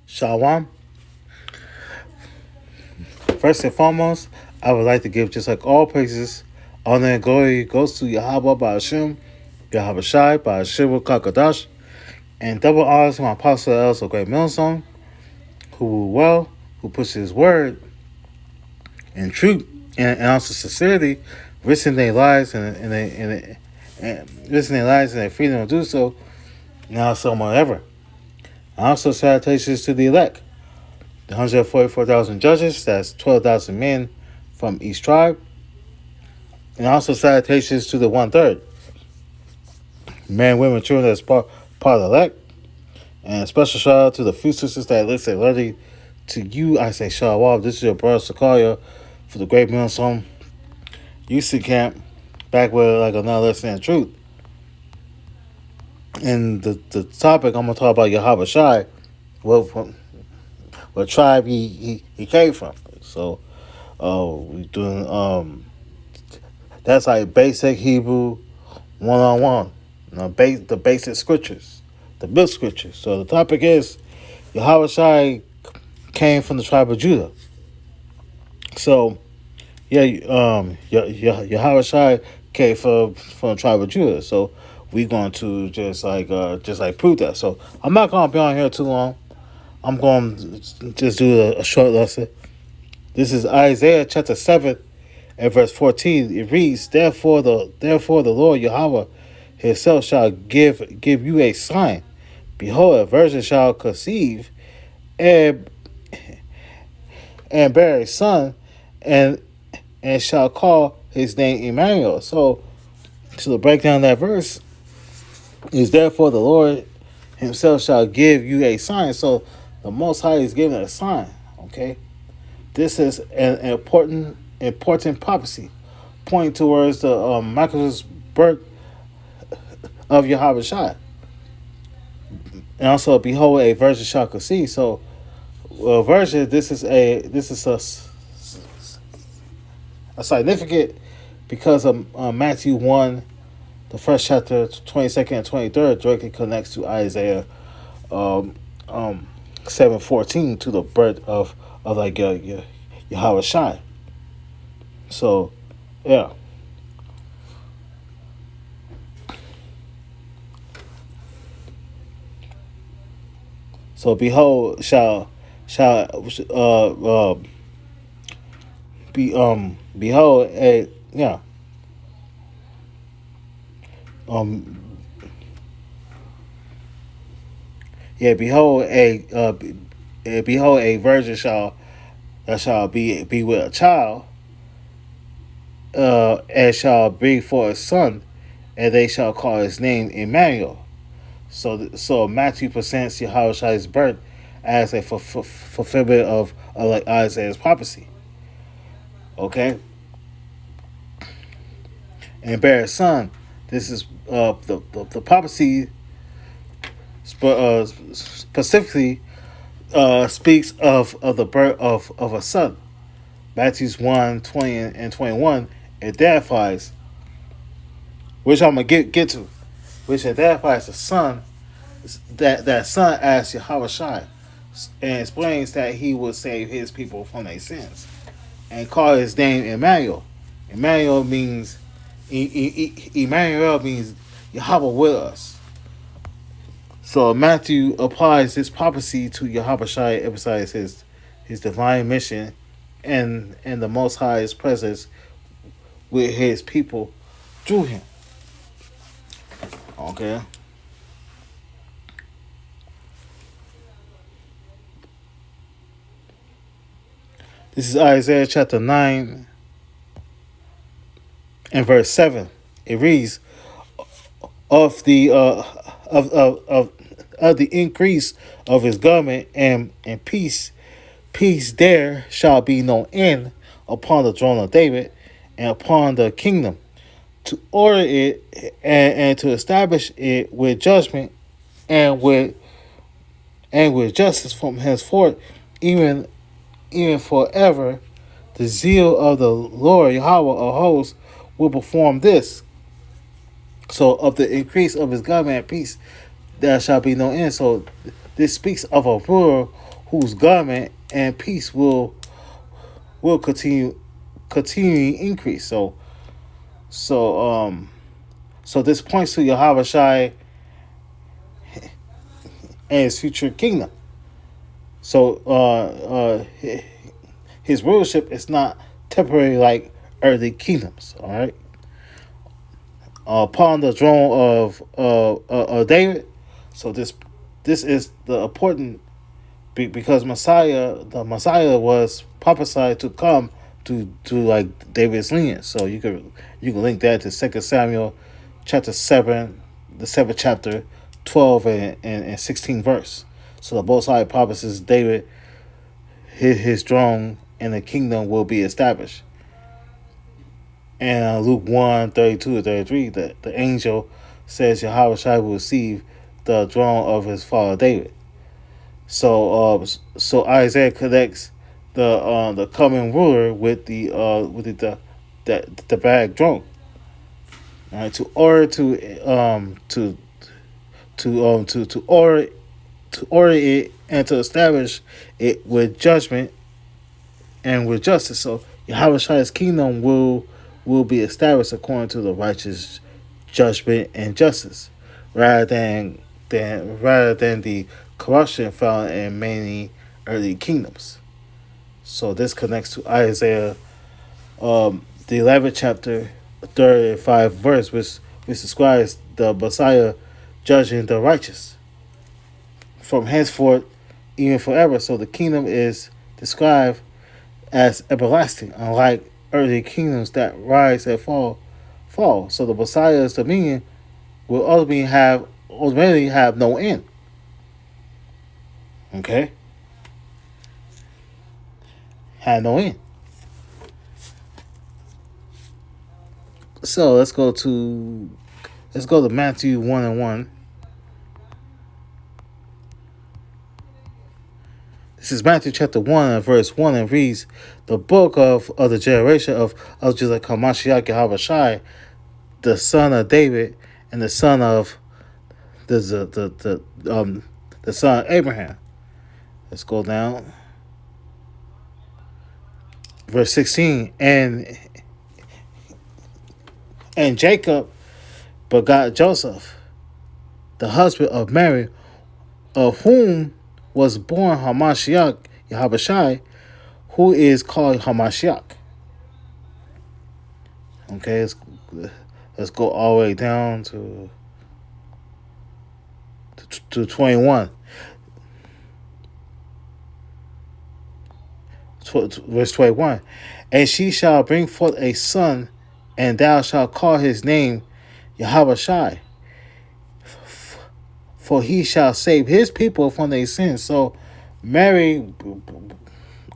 Shalom. First and foremost, I would like to give just like all praises, honor and glory goes to Yahweh by Hashem, Yahawashi by Hashem Kakadash, and double honors to my apostle Els of Great Millstone, who will well, who puts his word in truth and also sincerity, risking their lives and risking their lives and their freedom to do so, now so more than ever. Also salutations to the elect, the 144,000 judges, that's 12,000 men from each tribe. And also salutations to the one third, men, women, children that's part of the elect. And a special shout out to the few sisters that listen alertly to you. I say shalom. This is your brother Sakaria for the Great Millstone UC Camp, back with like another lesson in truth. And the topic I'm gonna talk about Yahawashi, what tribe he came from. So we doing that's like basic Hebrew 101. The basic scriptures, the big scriptures. So the topic is Yahawashi came from the tribe of Judah. So Yahawashi came from the tribe of Judah. So we going to just like prove that. So I'm not gonna be on here too long. I'm going to just do a short lesson. This is Isaiah chapter 7 and verse 14. It reads, Therefore the Lord Yahweh himself shall give you a sign. Behold, a virgin shall conceive and bear a son, and shall call his name Emmanuel. So to break down that verse is therefore the Lord himself shall give you a sign. So the Most High is giving a sign. Okay, this is an important prophecy pointing towards the miraculous birth of Yahawashi. And also, behold, a virgin shall conceive. So, virgin. This is a significant because of Matthew 1, the first chapter, 22nd and 23rd, directly connects to Isaiah 7:14 to the birth of like Yahawashi. So, yeah. So behold shall be behold a um behold behold a virgin shall be with a child and shall bring forth a son, and they shall call his name Emmanuel. So Matthew presents Yahawashi's birth as a fulfillment of like Isaiah's prophecy. Okay, and bear a son. This is the prophecy specifically speaks of the birth of a son. Matthew's 1:20 and 21 identifies, which I'm gonna get to, which identifies the son, that son as Yahawashi, and explains that he will save his people from their sins, and call his name Emmanuel. Emmanuel means Emmanuel means Yahweh with us. So Matthew applies this prophecy to Yahawashi, emphasizes his divine mission and the Most High's presence with his people through him. Okay. This is Isaiah chapter 9 and verse 7. It reads, of the of the increase of his government and peace there shall be no end upon the throne of David and upon the kingdom, to order it and to establish it with judgment and with justice from henceforth, even forever. The zeal of the Lord Yahweh of hosts will perform this. So of the increase of his government and peace there shall be no end. So this speaks of a ruler whose government and peace will continually increase. So so this points to Yahawashi and his future kingdom. So his rulership is not temporary like earthly kingdoms. All right. Upon the throne of David. So this is the important because the Messiah was prophesied to come to like David's lineage. So you can link that to 2 Samuel chapter 7, the 7th chapter, 12 and 16 verse. So the Most High promises David his throne and the kingdom will be established. And Luke 1:32-33, the angel says Yahawashi will receive the throne of his father David. So Isaiah connects the coming ruler with the bag throne. All right, to order it and to establish it with judgment and with justice. So Yahweh's kingdom will be established according to the righteous judgment and justice, rather than the corruption found in many early kingdoms. So this connects to Isaiah, the 11th chapter, 35 verse, which describes the Messiah judging the righteous from henceforth, even forever. So the kingdom is described as everlasting, unlike earthly kingdoms that rise and fall. So the Messiah's dominion will ultimately have no end. Okay, had no end. So let's go to Matthew 1:1. This is Matthew chapter 1 and verse 1 and reads, the book of the generation of just like Hamashiach Yahawashi, the son of David and the son of the son of Abraham. Let's go down. Verse 16, and Jacob begot Joseph, the husband of Mary, of whom was born Hamashiach Yahawashi, who is called Hamashiach. Okay, let's go all the way down to 21. Verse 21. And she shall bring forth a son, and thou shalt call his name Yahawashi, for he shall save his people from their sins. So Mary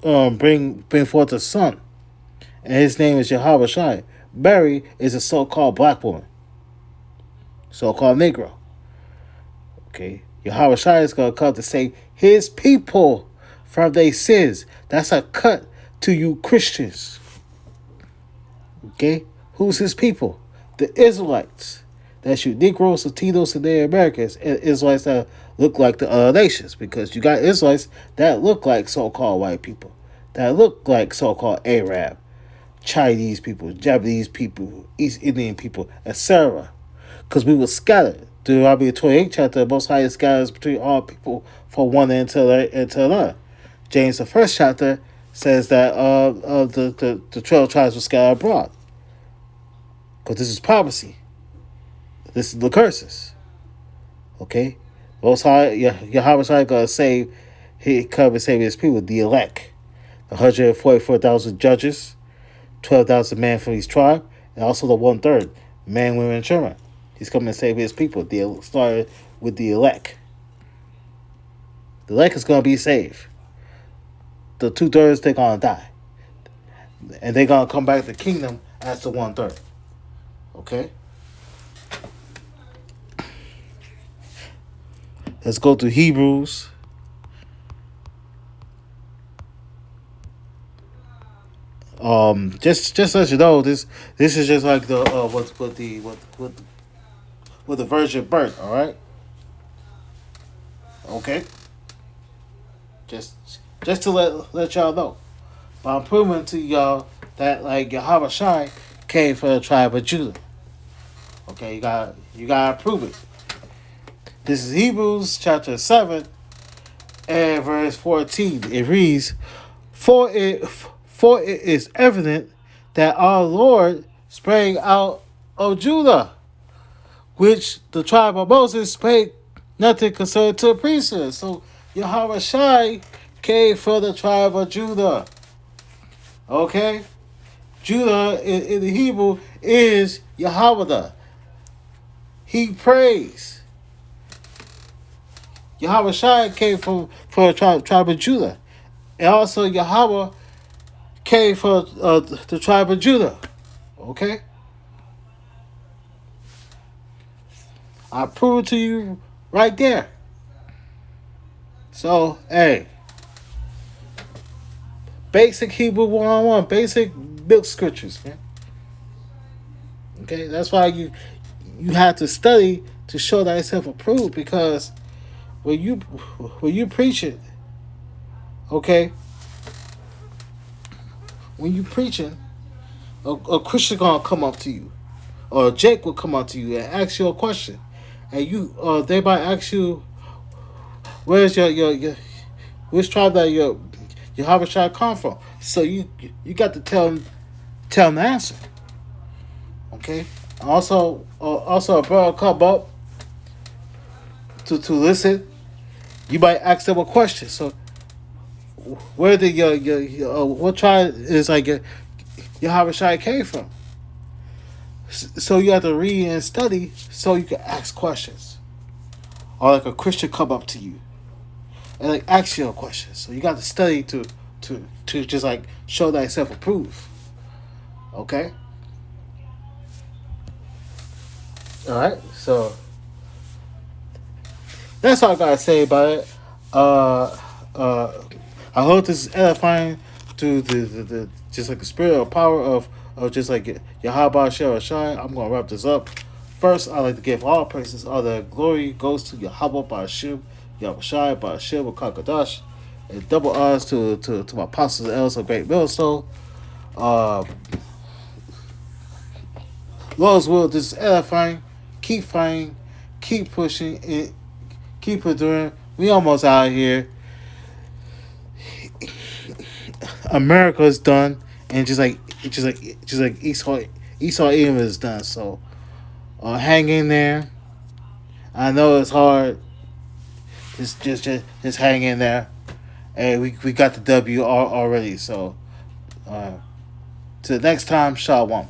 bring forth a son, and his name is Yahawashi. Mary is a so-called black woman, so-called Negro. Okay, Yahawashi is going to come to save his people from their sins. That's a cut to you Christians. Okay, who's his people? The Israelites. That's you Negroes, Latinos, and Native Americans, and Israelites that look like the other nations, because you got Israelites that look like so-called white people, that look like so-called Arab, Chinese people, Japanese people, East Indian people, etc. Because we were scattered. Deuteronomy 28 chapter, the Most High scatters between all people from one end to another. James the 1st chapter says that the 12 tribes were scattered abroad. Because this is prophecy. This is the curses. Okay? Most High, Yahweh gonna save, he come and save his people, the elect. 144,000 judges, 12,000 men from each tribe, and also the 1/3, men, women, and children. He's coming to save his people. Started with the elect. The elect is gonna be saved. The 2/3, they're gonna die. And they're gonna come back to the kingdom as the 1/3. Okay? Let's go to Hebrews. Just as you know, this is just like the with the virgin birth. All right. Okay. Just just to let y'all know. But I'm proving to y'all that like Yahawashi came for the tribe of Judah. Okay, you gotta prove it. This is Hebrews chapter 7 and verse 14. It reads, For it is evident that our Lord sprang out of Judah, which the tribe of Moses spake nothing concerning to the priesthood. So Yahawashi came for the tribe of Judah. Okay? Judah in the Hebrew is Yahweh. He prays. Yahawashi came from for the tribe of Judah. And also Yahweh came for the tribe of Judah. Okay? I prove it to you right there. So, hey. Basic Hebrew 101. Basic milk scriptures, man. Okay? That's why you have to study to show thyself approved, because when you preach it, okay? When you preaching, a Christian gonna come up to you, or Jake will come up to you and ask you a question, and they might ask you, "Where's your which tribe that your Habashai come from?" So you got to tell them the answer. Okay. Also a brother come up to listen. You might ask them a question. So where did your what tribe is like your Habashai came from? So you have to read and study so you can ask questions. Or like a Christian come up to you and like ask you a question. So you got to study to just like show thyself approved. Okay? Alright, so that's all I gotta say about it. Uh I hope this is edifying to the just like the spirit or power of just like Yahweh Shai. I'm gonna wrap this up. First, I like to give all praises, all the glory goes to Yahweh Ba'ashim, Yahweh Shai, Ba'ashim, Kakadash, and double honors to my apostles and elders of Great Millstone. Uh, Lord's will, this is edifying. Keep fighting, keep pushing, and keep enduring. We almost out here. America's done, and just like Esau Edom is done. So hang in there. I know it's hard. Just hang in there. And we got the W already. So to the next time, Shalom.